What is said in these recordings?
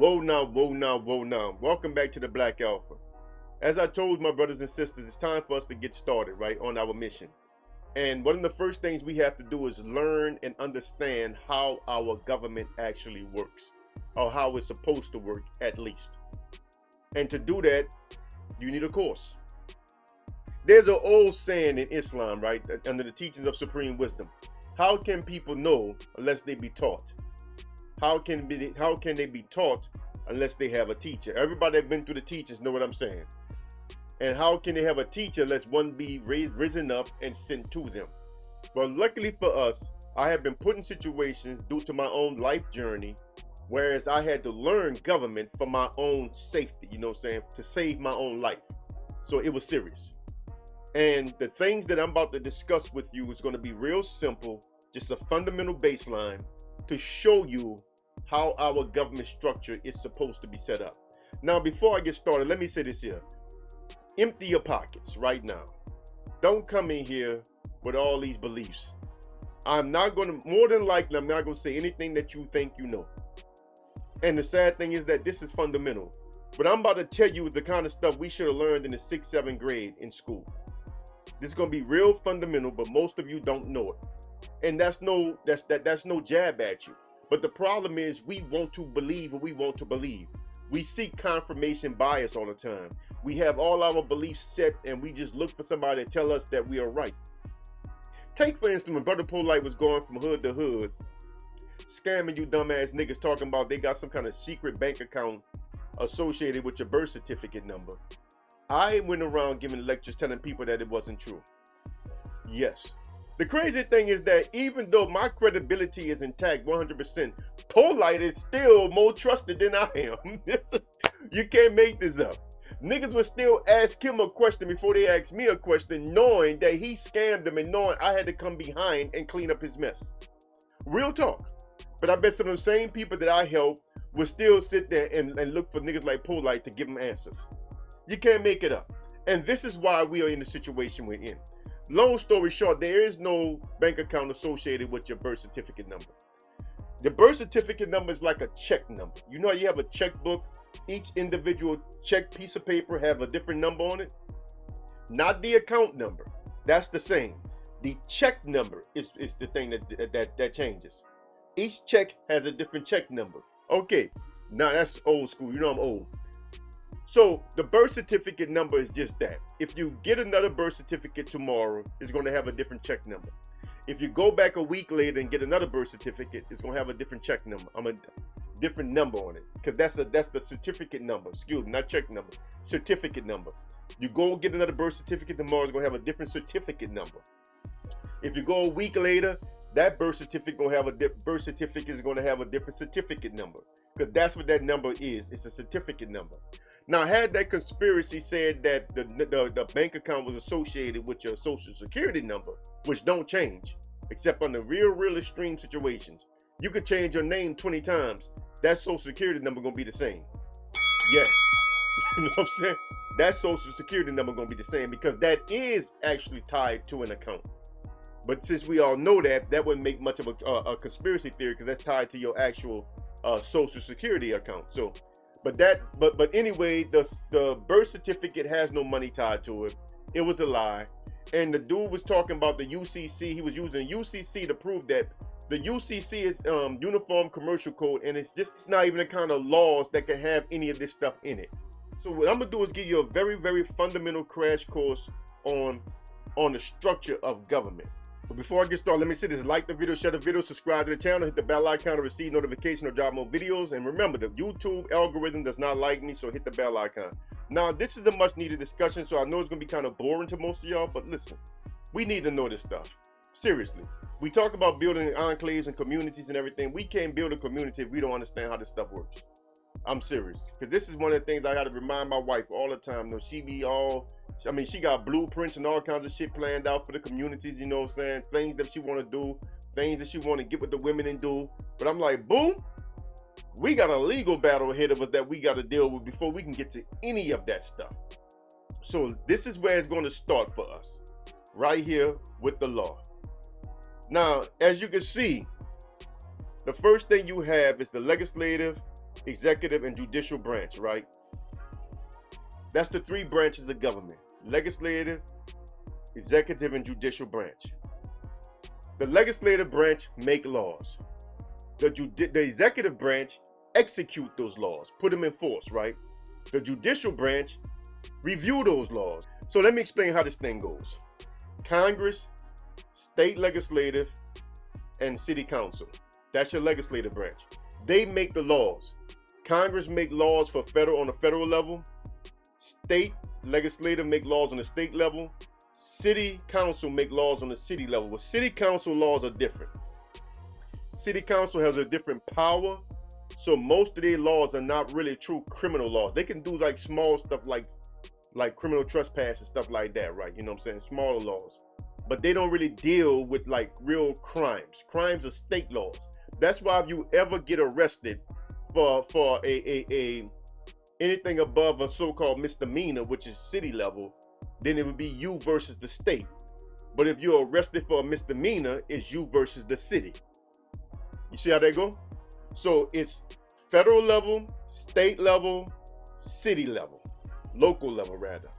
Whoa now, whoa now, whoa now. Welcome back to the Black Alpha. As I told my brothers and sisters, it's time for us to get started, right, on our mission. And one of the first things we have to do is learn and understand how our government actually works, or how it's supposed to work, at least. And to do that, you need a course. There's an old saying in Islam, right, under the teachings of supreme wisdom. How can people know unless they be taught? How can they be taught unless they have a teacher? Everybody that's been through the teachers know what I'm saying. And how can they have a teacher unless one be risen up and sent to them? Well, luckily for us, I have been put in situations due to my own life journey, whereas I had to learn government for my own safety, you know what I'm saying, to save my own life. So it was serious. And the things that I'm about to discuss with you is going to be real simple, just a fundamental baseline to show you how our government structure is supposed to be set up. Now, before I get started, let me say this here. Empty your pockets right now. Don't come in here with all these beliefs. I'm not going to, more than likely, I'm not going to say anything that you think you know. And the sad thing is that this is fundamental. But I'm about to tell you the kind of stuff we should have learned in the 6th, 7th grade in school. This is going to be real fundamental, but most of you don't know it. And that's no jab at you. But the problem is we want to believe what we want to believe. We seek confirmation bias all the time. We have all our beliefs set and we just look for somebody to tell us that we are right. Take, for instance, when Brother Polite was going from hood to hood, scamming you dumbass niggas talking about they got some kind of secret bank account associated with your birth certificate number. I went around giving lectures telling people that it wasn't true. Yes. The crazy thing is that even though my credibility is intact 100%, Polite is still more trusted than I am. You can't make this up. Niggas would still ask him a question before they asked me a question, knowing that he scammed them and knowing I had to come behind and clean up his mess. Real talk. But I bet some of the same people that I help would still sit there and look for niggas like Polite to give them answers. You can't make it up. And this is why we are in the situation we're in. Long story short, there is no bank account associated with your birth certificate number. The birth certificate number is like a check number. You know how you have a checkbook? Each individual check piece of paper have a different number on it? Not the account number. That's the same. The check number is the thing that changes. Each check has a different check number. Okay, now that's old school. You know I'm old. So the birth certificate number is just that. If you get another birth certificate tomorrow, it's going to have a different check number. If you go back a week later and get another birth certificate, it's going to have a different check number. A different number on it, because that's the certificate number. Excuse me, not check number. Certificate number. You go get another birth certificate tomorrow, it's going to have a different certificate number. If you go a week later, that birth certificate is going to have a different certificate number, because that's what that number is. It's a certificate number. Now, had that conspiracy said that the bank account was associated with your social security number, which don't change, except under real extreme situations. You could change your name 20 times. That social security number gonna be the same. Yeah. You know what I'm saying? That social security number gonna be the same because that is actually tied to an account. But since we all know that, that wouldn't make much of a conspiracy theory because that's tied to your actual social security account. So, but anyway, the birth certificate has no money tied to it. It was a lie. And the dude was talking about the UCC. He was using UCC to prove that the UCC is Uniform Commercial Code, and it's not even the kind of laws that can have any of this stuff in it. So what I'm gonna do is give you a very, very fundamental crash course on the structure of government. But before I get started, let me say this: like the video, share the video, subscribe to the channel, hit the bell icon to receive notification or drop more videos. And remember, the YouTube algorithm does not like me, so hit the bell icon. Now, this is a much needed discussion, so I know it's gonna be kind of boring to most of y'all, but listen, we need to know this stuff. Seriously. We talk about building enclaves and communities and everything. We can't build a community if we don't understand how this stuff works. I'm serious. Because this is one of the things I got to remind my wife all the time. You know, she got blueprints and all kinds of shit planned out for the communities, you know what I'm saying? Things that she want to do, things that she want to get with the women and do. But I'm like, boom, we got a legal battle ahead of us that we got to deal with before we can get to any of that stuff. So this is where it's going to start for us. Right here with the law. Now, as you can see, the first thing you have is the legislative, executive, and judicial branch, right? That's the three branches of government: legislative, executive, and judicial branch. The legislative branch make laws. The executive branch execute those laws, put them in force, right? The judicial branch review those laws. So let me explain how this thing goes. Congress, state legislative, and city council. That's your legislative branch. They make the laws. Congress make laws for on the federal level. State legislative make laws on the state level. City council make laws on the city level. Well, city council laws are different. City council has a different power, so most of their laws are not really true criminal laws. They can do like small stuff like criminal trespass and stuff like that, right? You know what I'm saying? Smaller laws. But they don't really deal with like real crimes. Crimes are state laws. That's why if you ever get arrested for anything above a so-called misdemeanor, which is city level, then it would be you versus the state. But if you're arrested for a misdemeanor, it's you versus the city. You see how they go? So it's federal level, state level, city level, local level rather.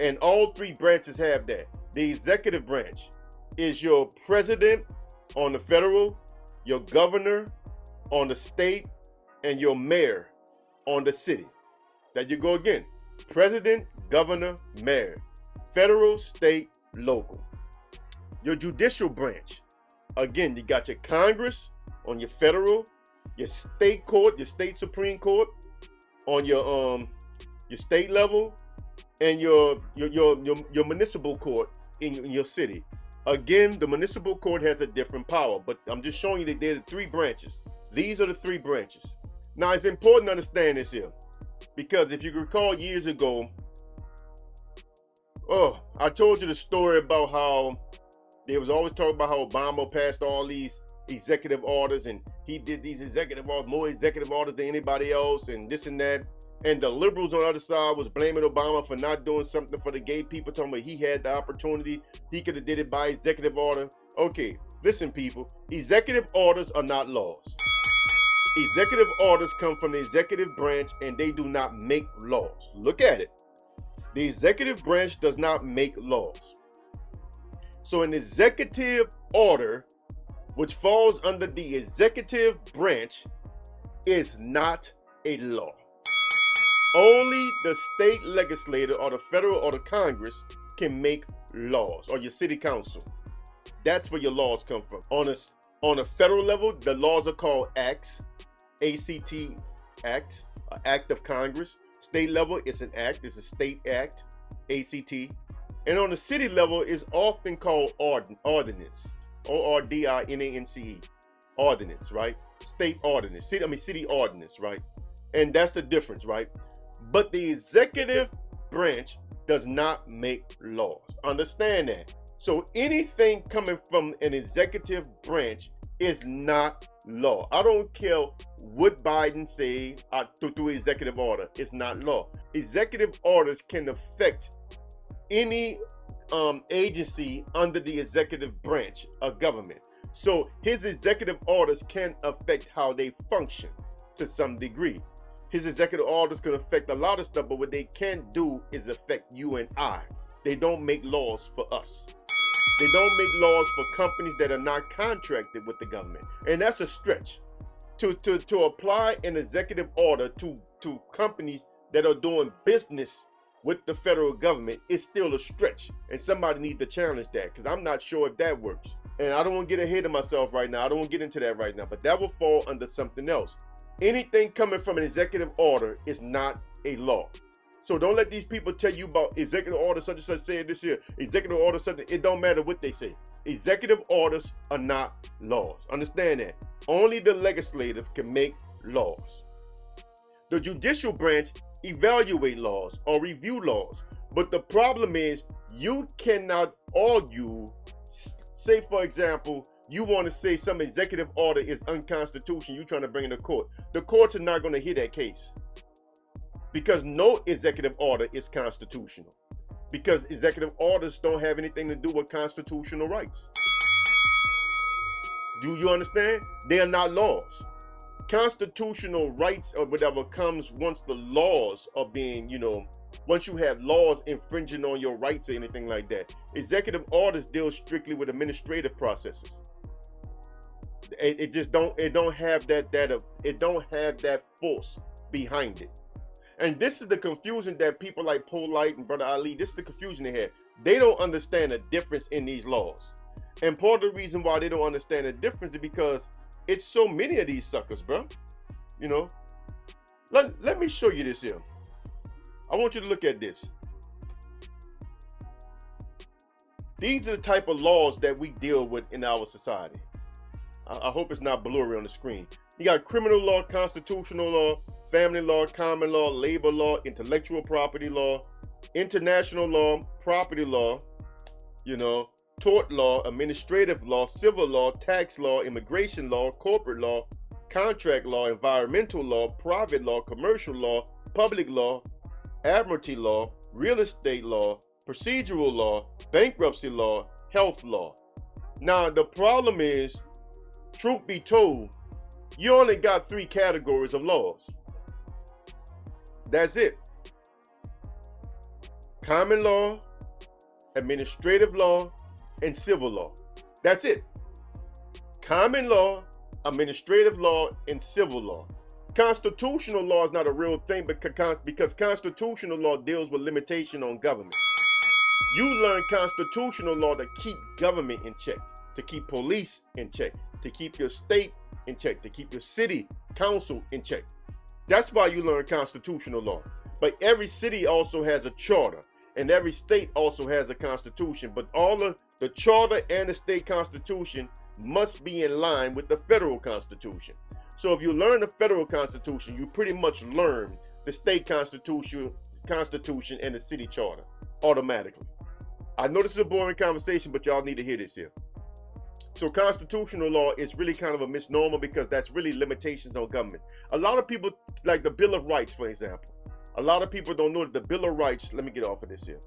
And all three branches have that. The executive branch is your president on the federal, your governor on the state, and your mayor on the city. There you go again. President, governor, mayor. Federal, state, local. Your judicial branch. Again, you got your Congress on your federal, your state court, your state Supreme Court on your state level, and your municipal court in your city. Again, the municipal court has a different power, but I'm just showing you that there are three branches. These are the three branches. Now, it's important to understand this here, because if you recall years ago, I told you the story about how they was always talking about how Obama passed all these executive orders, and he did these executive orders, more executive orders than anybody else, and this and that. And the liberals on the other side was blaming Obama for not doing something for the gay people, talking about he had the opportunity, he could have did it by executive order. Okay, listen people, executive orders are not laws. Executive orders come from the executive branch and they do not make laws. Look at it. The executive branch does not make laws. So an executive order, which falls under the executive branch, is not a law. Only the state legislature or the federal or the Congress can make laws, or your city council. That's where your laws come from. On a federal level, the laws are called acts, A-C-T, acts, an act of Congress. State level, it's an act, it's a state act, A-C-T. And on the city level, it's often called ordinance, O-R-D-I-N-A-N-C-E, ordinance, right? State ordinance, city ordinance, right? And that's the difference, right? But the executive branch does not make laws. Understand that. So anything coming from an executive branch is not law. I don't care what Biden say through executive order. It's not law. Executive orders can affect any agency under the executive branch of government. So his executive orders can affect how they function to some degree. His executive orders can affect a lot of stuff, but what they can't do is affect you and I. They don't make laws for us. They don't make laws for companies that are not contracted with the government. And that's a stretch. To apply an executive order to companies that are doing business with the federal government is still a stretch. And somebody needs to challenge that, because I'm not sure if that works. And I don't want to get ahead of myself right now. I don't want to get into that right now, but that will fall under something else. Anything coming from an executive order is not a law. So don't let these people tell you about executive order such and such said this here, executive order such. It don't matter what they say. Executive orders are not laws. Understand that. Only the legislative can make laws. The judicial branch evaluate laws or review laws. But the problem is you cannot argue, say for example, you want to say some executive order is unconstitutional, you're trying to bring it to court. The courts are not going to hear that case, because no executive order is constitutional, because executive orders don't have anything to do with constitutional rights. Do you understand? They are not laws. constitutional rights or whatever comes once the laws are being, once you have laws infringing on your rights or anything like that. Executive orders deal strictly with administrative processes. It just don't have that force behind it. And this is the confusion that people like Polite and Brother Ali, this is the confusion they have. They don't understand the difference in these laws. And part of the reason why they don't understand the difference is because it's so many of these suckers, bro. Let me show you this here. I want you to look at this. These are the type of laws that we deal with in our society. I hope it's not blurry on the screen. You got criminal law, constitutional law, family law, common law, labor law, intellectual property law, international law, property law, tort law, administrative law, civil law, tax law, immigration law, corporate law, contract law, environmental law, private law, commercial law, public law, admiralty law, real estate law, procedural law, bankruptcy law, health law. Now, the problem is, truth be told, you only got 3 categories of laws. That's it. Common law, administrative law, and civil law. That's it. Common law, administrative law, and civil law. Constitutional law is not a real thing because constitutional law deals with limitation on government. You learn constitutional law to keep government in check, to keep police in check, to keep your state in check, to keep your city council in check. That's why you learn constitutional law. But every city also has a charter, and every state also has a constitution. But all of the charter and the state constitution must be in line with the federal constitution. So if you learn the federal constitution, you pretty much learn the state constitution and the city charter automatically. I know this is a boring conversation, but y'all need to hear this here. So constitutional law is really kind of a misnomer because that's really limitations on government. A lot of people, like the Bill of Rights, for example. A lot of people don't know that the Bill of Rights, let me get off of this here.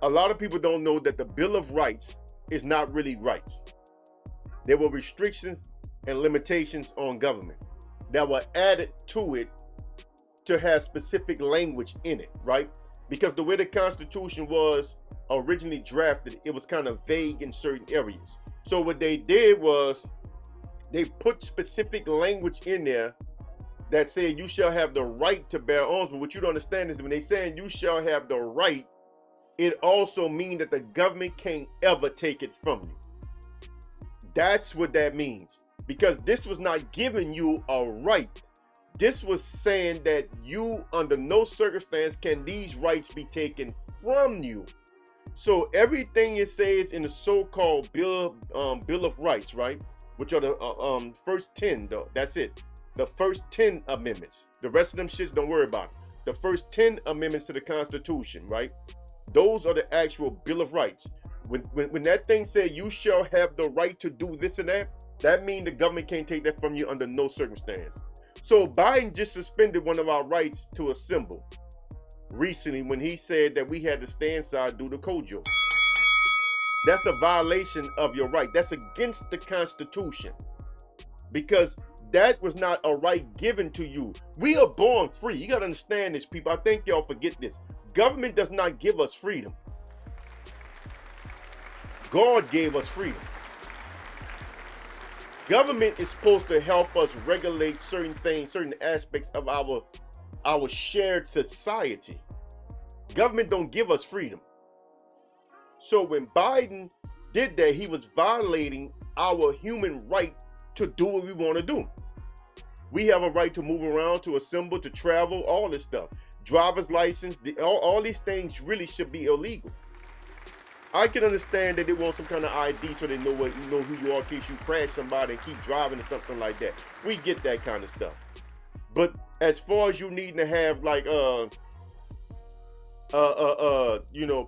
A lot of people don't know that the Bill of Rights is not really rights. There were restrictions and limitations on government that were added to it to have specific language in it, right? Because the way the Constitution was originally drafted, it was kind of vague in certain areas. So what they did was they put specific language in there that said you shall have the right to bear arms. But what you don't understand is when they saying you shall have the right, it also means that the government can't ever take it from you. That's what that means. Because this was not giving you a right. This was saying that you, under no circumstance, can these rights be taken from you. So everything it says in the so-called Bill of Rights, right, which are the first 10, though, that's it. The first 10 amendments. The rest of them shits, don't worry about it. The first 10 amendments to the Constitution, right? Those are the actual Bill of Rights. When that thing said you shall have the right to do this and that means the government can't take that from you under no circumstance. So Biden just suspended one of our rights to assemble recently when he said that we had to stay inside due to COJO. That's a violation of your right. That's against the Constitution because that was not a right given to you. We are born free. You got to understand this, people. I think y'all forget this. Government does not give us freedom. God gave us freedom. Government is supposed to help us regulate certain things, certain aspects of our shared society. Government don't give us freedom. So when Biden did that, he was violating our human right to do what we want to do. We have a right to move around, to assemble, to travel, all this stuff. Driver's license, all these things really should be illegal. I can understand that they want some kind of ID so they know who you are in case you crash somebody and keep driving or something like that. We get that kind of stuff. But as far as you needing to have like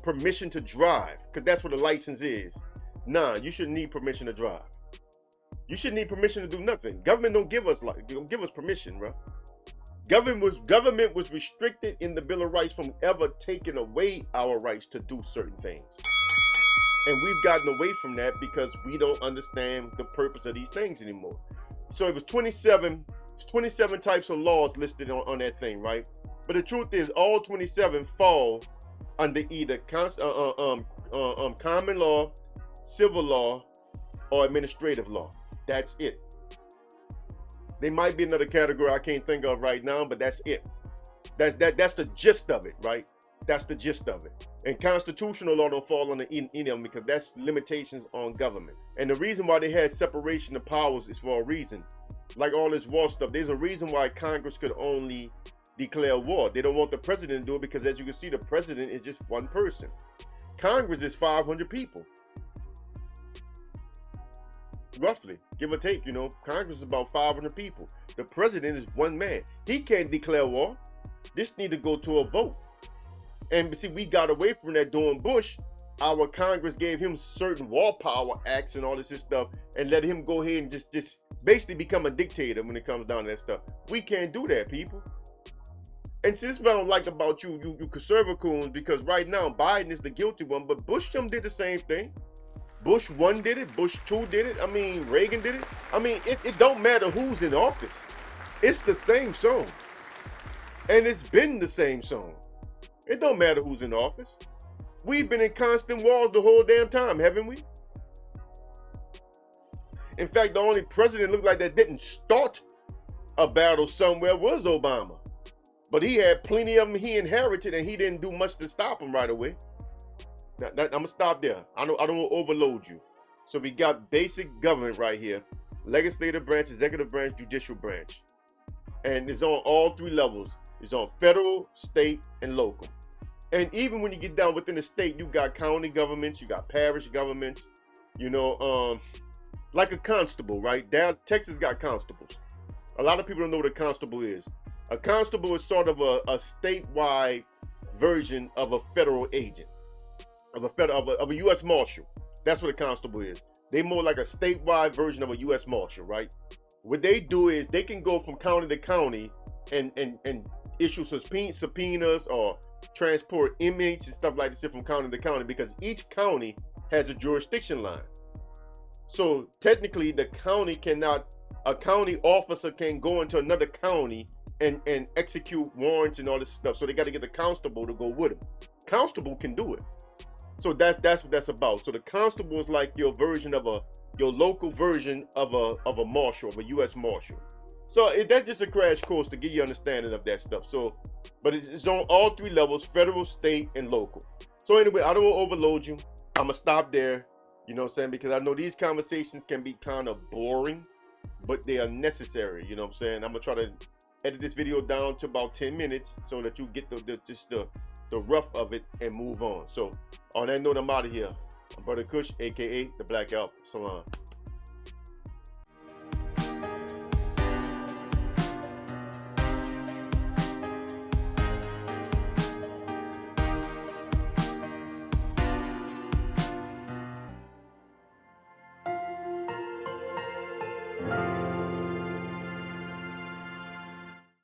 permission to drive, because that's what a license is. Nah, you shouldn't need permission to drive. You shouldn't need permission to do nothing. Government don't give us permission, bro. Government was restricted in the Bill of Rights from ever taking away our rights to do certain things. And we've gotten away from that because we don't understand the purpose of these things anymore. So it was 27 There's 27 types of laws listed on that thing, right? But the truth is, all 27 fall under either common law, civil law, or administrative law. That's it. There might be another category I can't think of right now, but that's it. That's the gist of it, right? That's the gist of it. And constitutional law don't fall under any of them because that's limitations on government. And the reason why they had separation of powers is for a reason. Like all this war stuff, there's a reason why Congress could only declare war. They don't want the president to do it because, as you can see, the president is just one person. Congress is 500 people. Roughly, give or take, you know, Congress is about 500 people. The president is one man. He can't declare war. This need to go to a vote. And see, we got away from that during Bush. Our Congress gave him certain war power acts and all this stuff and let him go ahead and just basically become a dictator when it comes down to that stuff. We can't do that, people. And see, this is what I don't like about you conservative coons, because right now Biden is the guilty one, but Bush did the same thing. Bush 1 did it, Bush 2 did it, I mean, Reagan did it. I mean, it don't matter who's in office. It's the same song. And it's been the same song. It don't matter who's in office. We've been in constant wars the whole damn time, haven't we? In fact, the only president looked like that didn't start a battle somewhere was Obama. But he had plenty of them he inherited, and he didn't do much to stop them right away. Now, I'm gonna stop there. I don't want to overload you. So we got basic government right here: legislative branch, executive branch, judicial branch, and it's on all 3 levels. It's on federal, state, and local. And even when you get down within the state, you got county governments, you got parish governments, you know, like a constable, right? Down Texas got constables. A lot of people don't know what a constable is. A constable is sort of a statewide version of a federal agent, of a U.S. Marshal. That's what a constable is. They more like a statewide version of a U.S. Marshal, right? What they do is they can go from county to county and issue subpoenas or transport inmates and stuff like this from county to county, because each county has a jurisdiction line. So technically a county officer can go into another county and execute warrants and all this stuff. So they got to get the constable to go with him. Constable can do it. So that's what that's about. So the constable is like your version of your local version of a marshal, of a U.S. Marshal. So that's just a crash course to get you understanding of that stuff. So, but it's on all 3 levels: federal, state, and local. So anyway, I don't want to overload you. I'm gonna stop there. You know what I'm saying? Because I know these conversations can be kind of boring, but they are necessary. You know what I'm saying? I'm gonna try to edit this video down to about 10 minutes so that you get the rough of it and move on. So on that note, I'm out of here. I'm Brother Kush, aka the Black Alpha. So on.